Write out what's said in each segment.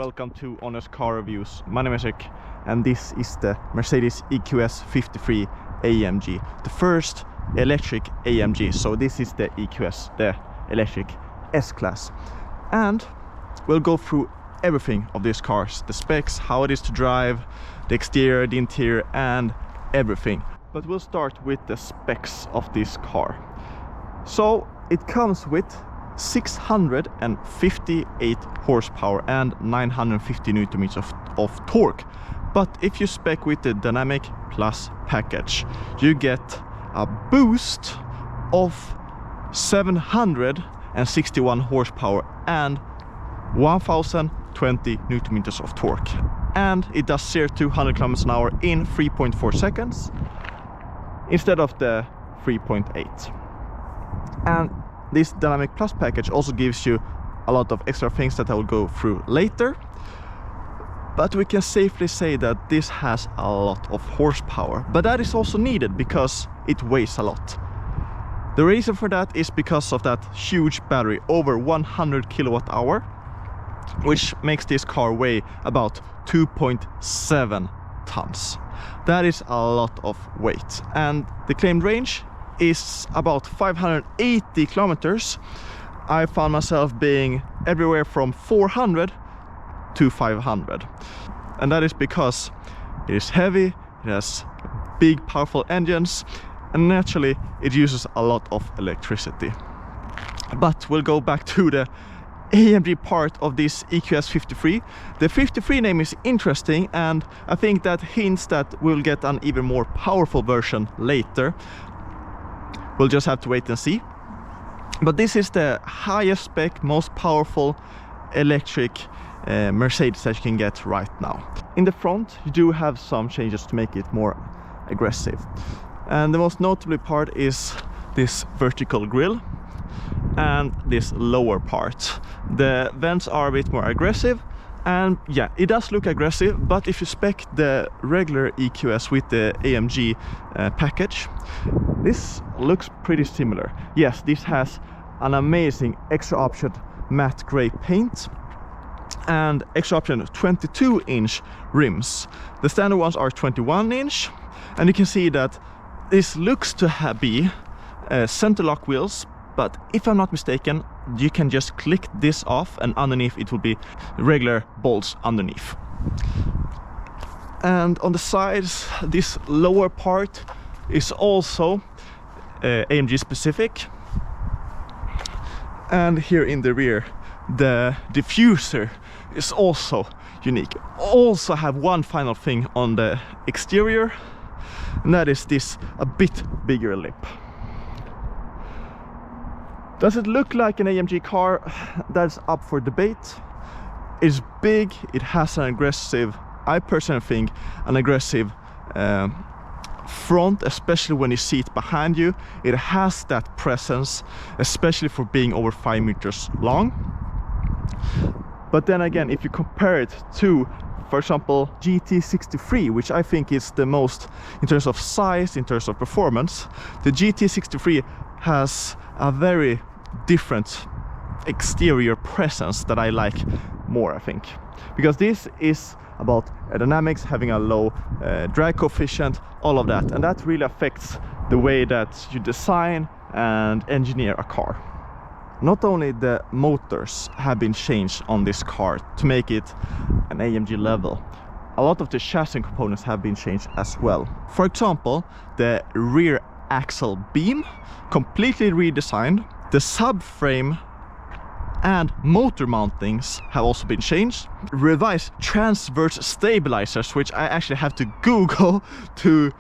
welcome to Honest Car Reviews. My name is Rick and this is the Mercedes EQS 53 AMG, the first electric AMG. So this is the EQS, the electric S-Class, and we'll go through everything of these cars, the specs, how it is to drive, the exterior, the interior, and everything. But we'll start with the specs of this car. So it comes with 658 horsepower and 950 Nm of torque. But if you spec with the Dynamic Plus package, you get a boost of 761 horsepower and 1020 Nm of torque. And it does 0 to 100 km/h in 3.4 seconds instead of the 3.8. And this Dynamic Plus package also gives you a lot of extra things that I will go through later. But we can safely say that this has a lot of horsepower. But that is also needed because it weighs a lot. The reason for that is because of that huge battery, over 100 kWh, which makes this car weigh about 2.7 tons. That is a lot of weight. And the claimed range is about 580 kilometers. I found myself being everywhere from 400 to 500. And that is because it is heavy, it has big powerful engines, and naturally it uses a lot of electricity. But we'll go back to the AMG part of this EQS 53. The 53 name is interesting, and I think that hints that we'll get an even more powerful version later. We'll just have to wait and see. But this is the highest spec, most powerful electric Mercedes that you can get right now. In the front, you do have some changes to make it more aggressive. And the most notable part is this vertical grille and this lower part. The vents are a bit more aggressive. And yeah, it does look aggressive, but if you spec the regular EQS with the AMG package, this looks pretty similar. Yes, this has an amazing extra option matte gray paint and extra option 22-inch rims. The standard ones are 21-inch, and you can see that this looks to be center lock wheels. But if I'm not mistaken, you can just click this off and underneath it will be regular bolts underneath. And on the sides, this lower part is also AMG specific. And here in the rear, the diffuser is also unique. Also have one final thing on the exterior, and that is this a bit bigger lip. Does it look like an AMG car? That's up for debate. It's big, it has an aggressive, I personally think, an aggressive front, especially when you see it behind you. It has that presence, especially for being over 5 meters long. But then again, if you compare it to, for example, GT63, which I think is the most, in terms of size, in terms of performance, the GT63 has a very different exterior presence that I like more, I think, because this is about aerodynamics, having a low drag coefficient, all of that, and that really affects the way that you design and engineer a car. Not only the motors have been changed on this car to make it an AMG level, a lot of the chassis components have been changed as well. For example, the rear axle beam completely redesigned. The subframe and motor mountings have also been changed. Revised transverse stabilizers, which I actually have to Google to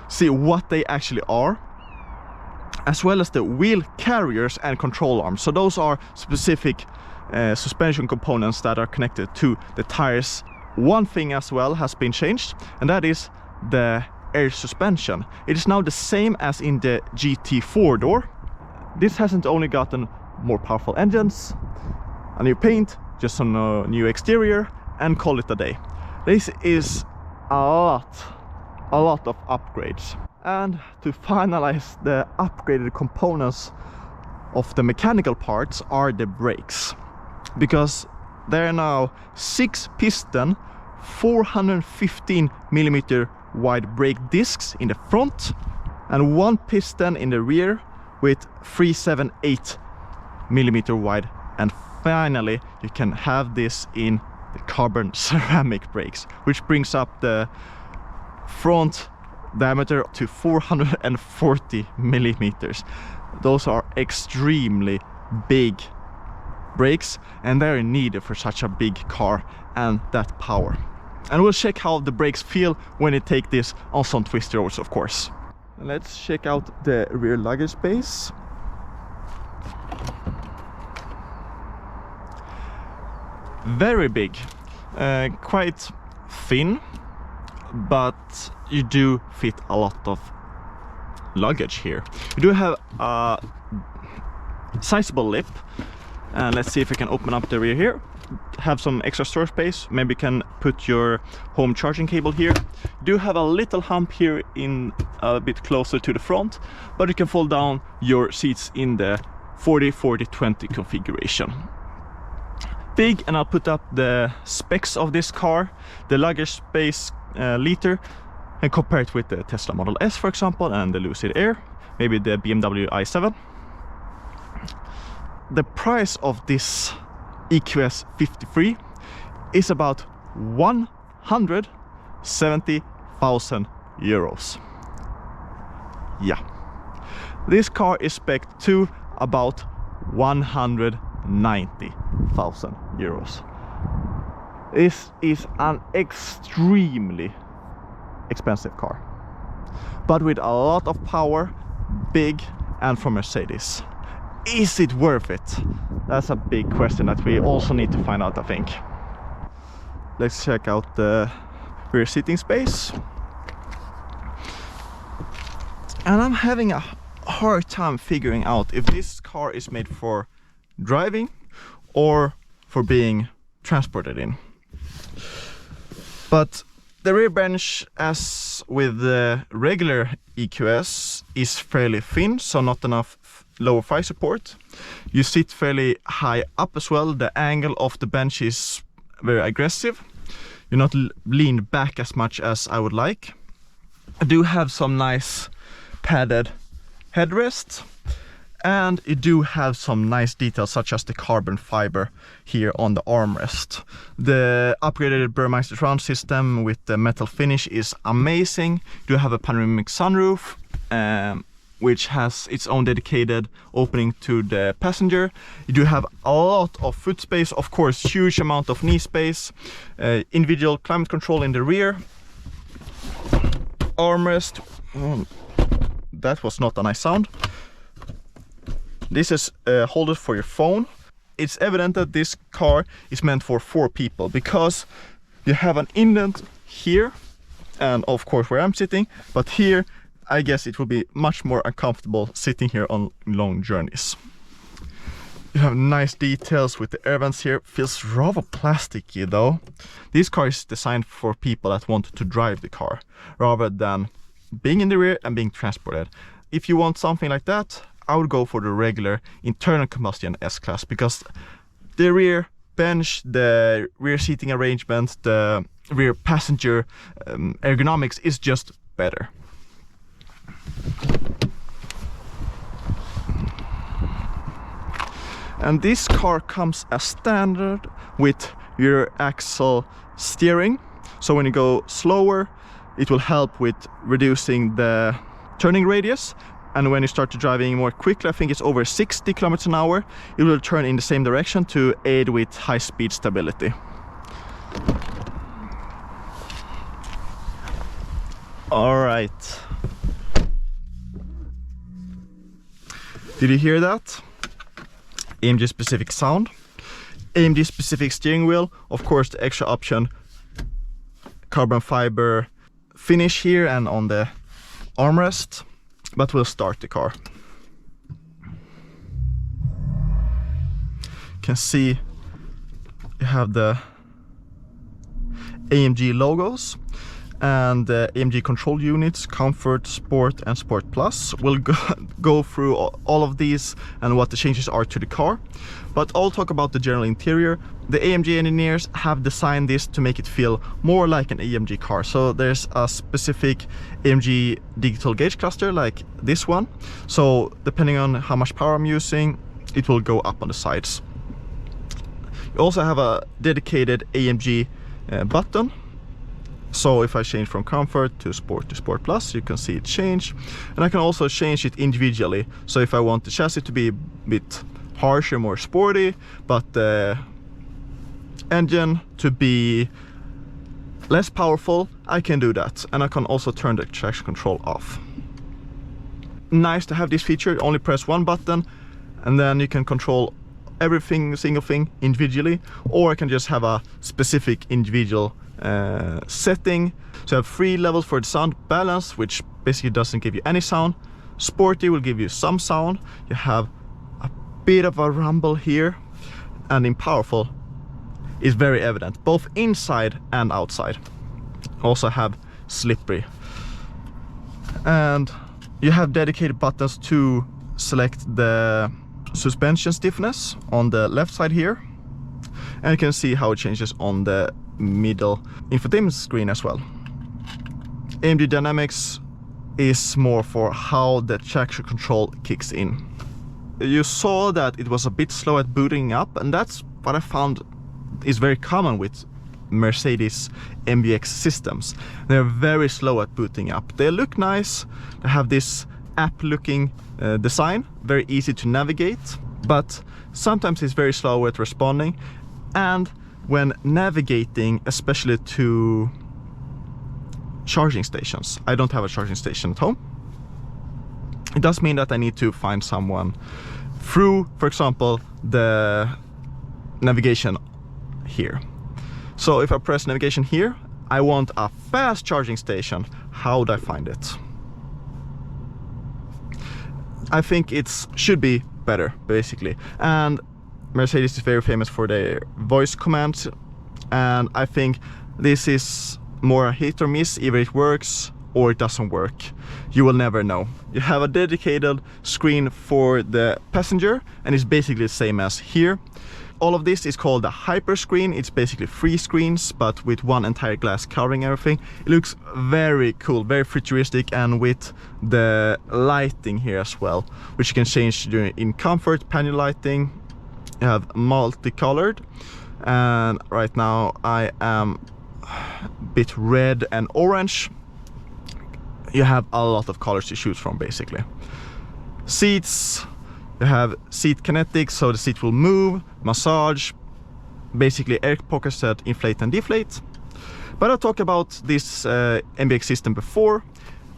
see what they actually are, as well as the wheel carriers and control arms. So those are specific suspension components that are connected to the tires. One thing as well has been changed, and that is the air suspension. It is now the same as in the GT 4-door. This hasn't only gotten more powerful engines, a new paint, just a new exterior, and call it a day. This is a lot of upgrades. And to finalize the upgraded components of the mechanical parts are the brakes. Because there are now 6 piston 415 millimeter wide brake discs in the front and 1 piston in the rear with 378 millimeter wide, and finally you can have this in the carbon ceramic brakes, which brings up the front diameter to 440 millimeters. Those are extremely big brakes, and they're needed for such a big car and that power. And we'll check how the brakes feel when you take this on some twisty roads, of course. Let's check out the rear luggage space. Very big, quite thin, but you do fit a lot of luggage here. You do have a sizable lip, and let's see if we can open up the rear here. Have some extra storage space, maybe you can put your home charging cable here. You do have a little hump here in a bit closer to the front, but you can fold down your seats in the 40-40-20 configuration. Big, and I'll put up the specs of this car, the luggage space liter, and compare it with the Tesla Model S, for example, and the Lucid Air, maybe the BMW i7. The price of this EQS 53 is about 170,000 euros. Yeah, this car is spec'd to about 190,000 euros. This is an extremely expensive car, but with a lot of power, big, and from Mercedes. Is it worth it? That's a big question that we also need to find out, I think. Let's check out the rear seating space. And I'm having a hard time figuring out if this car is made for driving or for being transported in. But the rear bench, as with the regular EQS, is fairly thin, so not enough lower thigh support. You sit fairly high up as well. The angle of the bench is very aggressive. You're not leaned back as much as I would like. I do have some nice padded headrest, and you do have some nice details such as the carbon fiber here on the armrest. The upgraded Burmeister surround system with the metal finish is amazing. You do have a panoramic sunroof, which has its own dedicated opening to the passenger. You do have a lot of foot space, of course, huge amount of knee space, individual climate control in the rear, armrest. That was not a nice sound. This is a holder for your phone. It's evident that this car is meant for 4 people because you have an indent here, and of course where I'm sitting, but here I guess it will be much more uncomfortable sitting here on long journeys. You have nice details with the air vents here. Feels rather plasticky though. This car is designed for people that want to drive the car rather than being in the rear and being transported. If you want something like that, I would go for the regular internal combustion S-Class, because the rear bench, the rear seating arrangement, the rear passenger ergonomics is just better. And this car comes as standard with rear axle steering, so when you go slower it will help with reducing the turning radius, and when you start to driving more quickly, I think it's over 60 kilometers an hour, it will turn in the same direction to aid with high speed stability. All right. Did you hear that? AMG specific sound, AMG specific steering wheel, of course the extra option carbon fiber finish here and on the armrest, but we'll start the car. You can see you have the AMG logos, and the AMG control units, Comfort, Sport and Sport Plus. We'll go through all of these and what the changes are to the car. But I'll talk about the general interior. The AMG engineers have designed this to make it feel more like an AMG car. So there's a specific AMG digital gauge cluster like this one. So depending on how much power I'm using, it will go up on the sides. You also have a dedicated AMG button. So if I change from Comfort to Sport Plus, you can see it change. And I can also change it individually. So if I want the chassis to be a bit harsher, more sporty, but the engine to be less powerful, I can do that. And I can also turn the traction control off. Nice to have this feature. Only press one button and then you can control everything, single thing individually, or I can just have a specific individual setting. So I have 3 levels for the sound: balance, which basically doesn't give you any sound; sporty will give you some sound; you have a bit of a rumble here; and in powerful is very evident both inside and outside. Also have slippery, and you have dedicated buttons to select the suspension stiffness on the left side here, and you can see how it changes on the middle infotainment screen as well. AMG Dynamics is more for how the traction control kicks in. You saw that it was a bit slow at booting up, and that's what I found is very common with Mercedes MBUX systems. They're very slow at booting up. They look nice, they have this app looking design, very easy to navigate, but sometimes it's very slow at responding. And when navigating, especially to charging stations, I don't have a charging station at home. It does mean that I need to find someone through, for example, the navigation here. So if I press navigation here, I want a fast charging station. How would I find it? I think it should be better, basically. And Mercedes is very famous for their voice commands, and I think this is more a hit or miss. Either it works or it doesn't work. You will never know. You have a dedicated screen for the passenger, and it's basically the same as here. All of this is called a hyper screen. It's basically 3 screens, but with one entire glass covering everything. It looks very cool, very futuristic, and with the lighting here as well, which you can change in comfort, panel lighting. You have multicolored, and right now I am a bit red and orange. You have a lot of colors to choose from, basically. Seats, you have seat kinetics, so the seat will move, massage, basically air pockets that inflate and deflate. But I talked about this MBUX system before.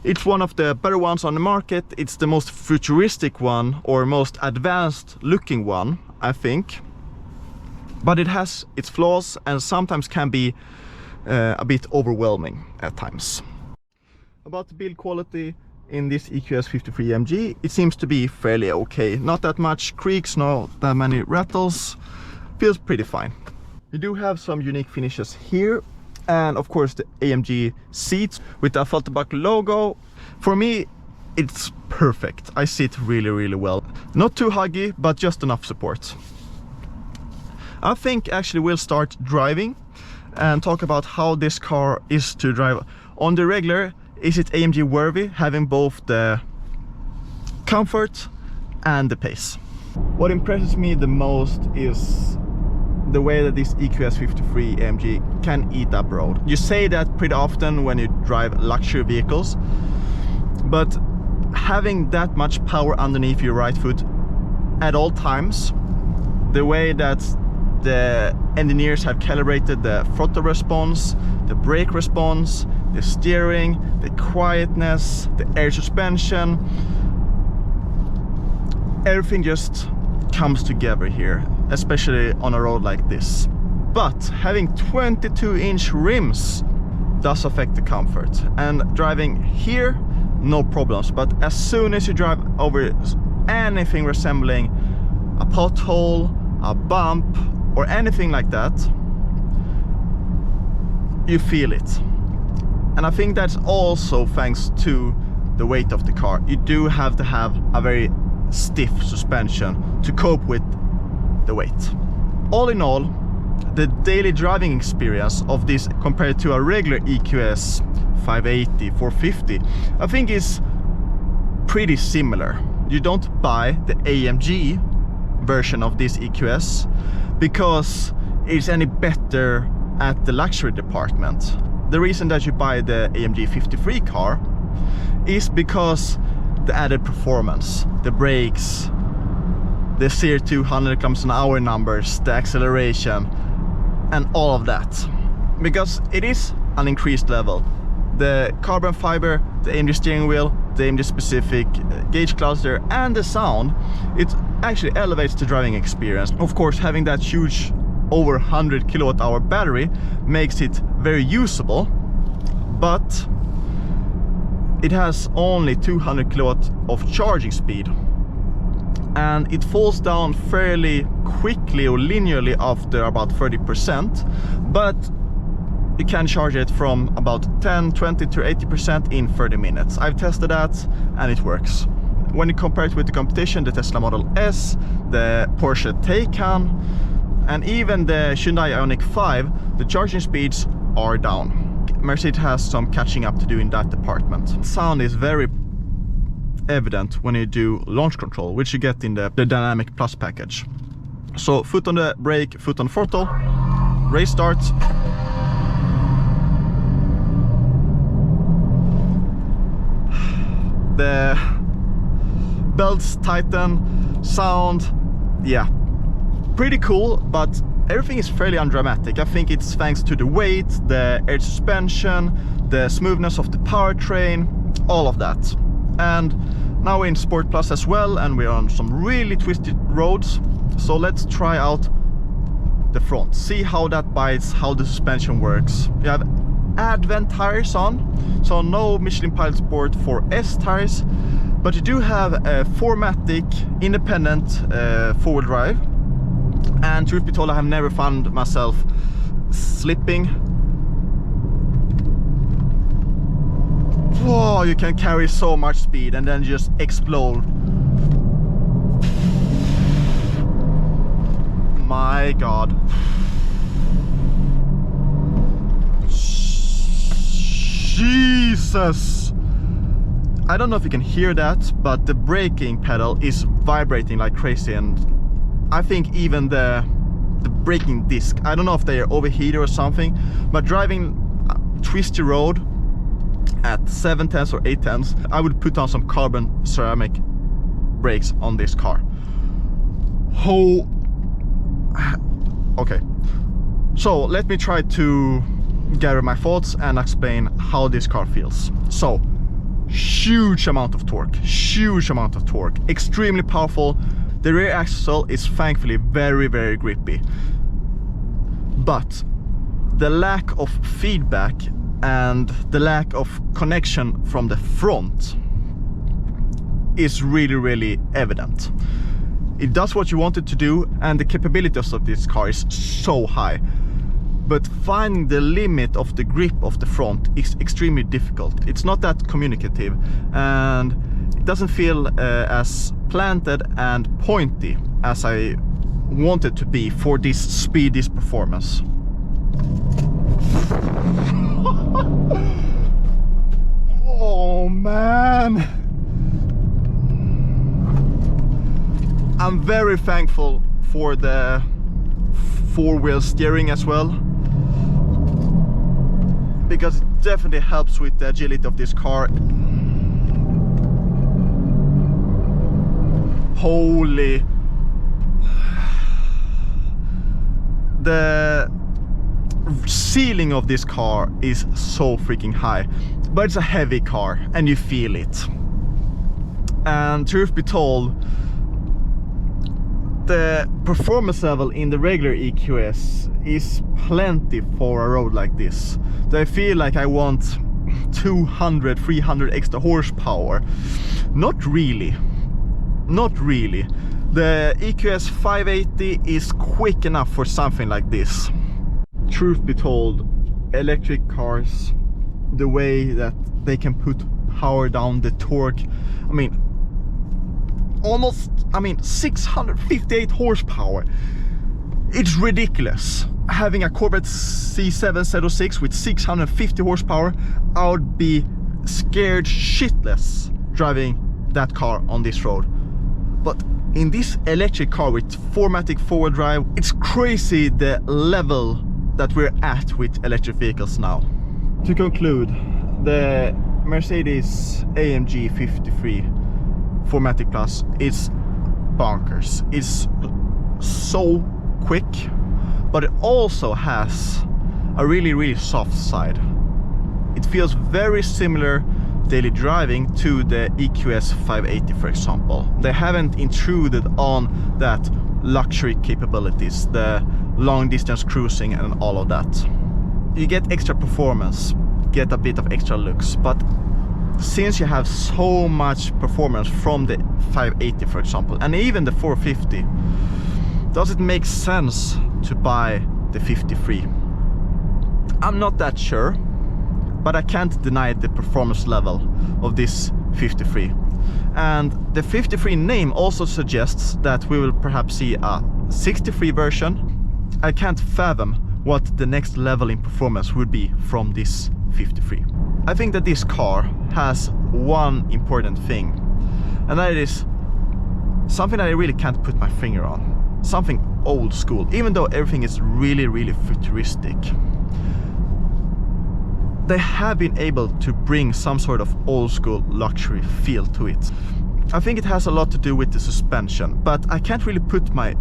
It's one of the better ones on the market. It's the most futuristic one, or most advanced looking one, I think. But it has its flaws and sometimes can be a bit overwhelming at times. About the build quality in this EQS 53 AMG, it seems to be fairly okay. Not that much creaks, not that many rattles. Feels pretty fine. You do have some unique finishes here, and of course the AMG seats with the Asphalt Buckle logo. For me, it's perfect. I sit really well. Not too huggy, but just enough support. I think actually we'll start driving and talk about how this car is to drive on the regular. Is it AMG worthy, having both the comfort and the pace? What impresses me the most is the way that this EQS 53 AMG can eat up road. You say that pretty often when you drive luxury vehicles, but having that much power underneath your right foot at all times, the way that the engineers have calibrated the throttle response, the brake response, the steering, the quietness, the air suspension, everything just comes together here, especially on a road like this. But having 22-inch rims does affect the comfort, and driving here, no problems. But as soon as you drive over anything resembling a pothole, a bump, or anything like that, you feel it. And I think that's also thanks to the weight of the car. You do have to have a very stiff suspension to cope with the weight. All in all, the daily driving experience of this compared to a regular EQS 580, 450, I think is pretty similar. You don't buy the AMG version of this EQS because it's any better at the luxury department. The reason that you buy the AMG 53 car is because the added performance, the brakes, the 0 to 100 km/h numbers, the acceleration, and all of that. Because it is an increased level. The carbon fiber, the AMG steering wheel, the AMG specific gauge cluster, and the sound, it actually elevates the driving experience. Of course, having that huge over 100 kilowatt-hour battery makes it very usable, but it has only 200 kilowatt of charging speed, and it falls down fairly quickly or linearly after about 30%, but you can charge it from about 10, 20 to 80% in 30 minutes. I've tested that and it works. When you compare it with the competition, the Tesla Model S, the Porsche Taycan, and even the Hyundai Ioniq 5, the charging speeds are down. Mercedes has some catching up to do in that department. Sound is very evident when you do launch control, which you get in the Dynamic Plus package. So foot on the brake, foot on the throttle, race start. The belts tighten, sound, yeah, pretty cool, but everything is fairly undramatic. I think it's thanks to the weight, the air suspension, the smoothness of the powertrain, all of that. And now we're in Sport Plus as well, and we're on some really twisted roads. So let's try out the front, see how that bites, how the suspension works. You have Advent tires on, so no Michelin Pilot Sport 4S tires, but you do have a 4MATIC independent four-wheel drive. And truth be told, I have never found myself slipping. Whoa, you can carry so much speed and then just explode. My God. Jesus! I don't know if you can hear that, but the braking pedal is vibrating like crazy, and I think even the braking disc, I don't know if they are overheated or something, but driving a twisty road at 7/10 or 8/10, I would put on some carbon ceramic brakes on this car. Oh, okay. So let me try to gather my thoughts and explain how this car feels. So, huge amount of torque, extremely powerful. The rear axle is thankfully very, very grippy, but the lack of feedback and the lack of connection from the front is really, really evident. It does what you want it to do, and the capabilities of this car is so high, but finding the limit of the grip of the front is extremely difficult. It's not that communicative, and it doesn't feel as planted and pointy as I want it to be for this speed, this performance. Oh man, I'm very thankful for the four-wheel steering as well, because it definitely helps with the agility of this car. Holy, the ceiling of this car is so freaking high, but it's a heavy car and you feel it. And truth be told, the performance level in the regular EQS is plenty for a road like this. So I feel like I want 200, 300 extra horsepower. Not really. Not really. The EQS 580 is quick enough for something like this. Truth be told, electric cars the way that they can put power down, the torque. I mean, almost, 658 horsepower. It's ridiculous. Having a Corvette C7 Z06 with 650 horsepower, I would be scared shitless driving that car on this road. But in this electric car with 4MATIC forward drive, it's crazy the level that we're at with electric vehicles now. To conclude, the Mercedes AMG 53 4MATIC Plus is bonkers. It's so quick, but it also has a really soft side. It feels very similar daily driving to the EQS 580, for example. They haven't intruded on that luxury capabilities, the long distance cruising and all of that. You get extra performance, get a bit of extra looks, but since you have so much performance from the 580, for example, and even the 450, does it make sense to buy the 53? I'm not that sure, but I can't deny the performance level of this 53. And the 53 name also suggests that we will perhaps see a 63 version. I can't fathom what the next level in performance would be from this 53. I think that this car has one important thing, and that is something that I really can't put my finger on. Something old school, even though everything is really futuristic. They have been able to bring some sort of old school luxury feel to it. I think it has a lot to do with the suspension, but I can't really put my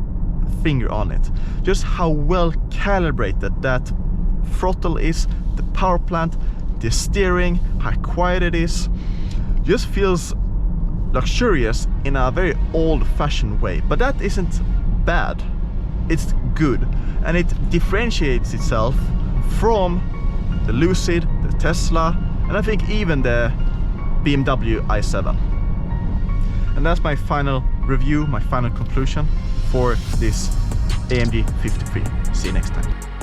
finger on it. Just how well calibrated that throttle is, the power plant, the steering, how quiet it is. Just feels luxurious in a very old-fashioned way, but that isn't bad. It's good, and it differentiates itself from the Lucid, the Tesla, and I think even the BMW i7. And that's my final review, my final conclusion for this AMG 53. See you next time.